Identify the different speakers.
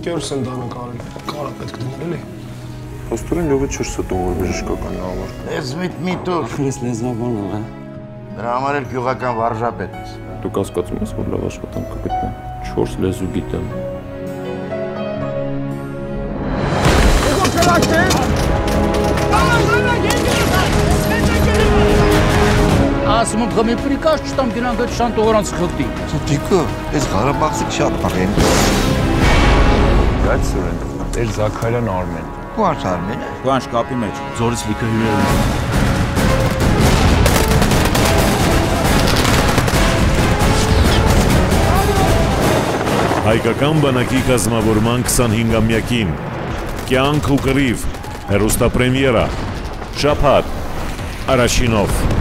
Speaker 1: ընկերս են դա նկարել։ Կարա պետք դնել էլի։
Speaker 2: Աստորեն լավ է չէր ստում, որ բժշկական համար։
Speaker 3: Լեզվիտ միտուր։
Speaker 4: Ես լեզվաբան եմ, հա։
Speaker 3: Դրա համար էլ գյուղական վարժապետ ես։
Speaker 2: Դուք հասկացում ես, որ լավ աշխատանք կգտնեմ։ 4 լեզու գիտեմ։
Speaker 5: Ասում եմ, խմի պրիկաշ չտամ գնան գոչ շան տողորանց խղտի։
Speaker 3: Դիկո, ես Ղարաբաղցիք շատ պաղեն։
Speaker 2: Գայց Սուրեն, էր Զաքարյան Արմեն։
Speaker 3: Ու արդ Արմենը։
Speaker 5: Կանչ կապի մեջ, ձորից լիքը հյուրեր ունի։
Speaker 6: Հայկական բանակի կազմավորման 25-ամյակին կյանք ու կռիվ հեռուստապրեմիերա շաբաթ Արաշինով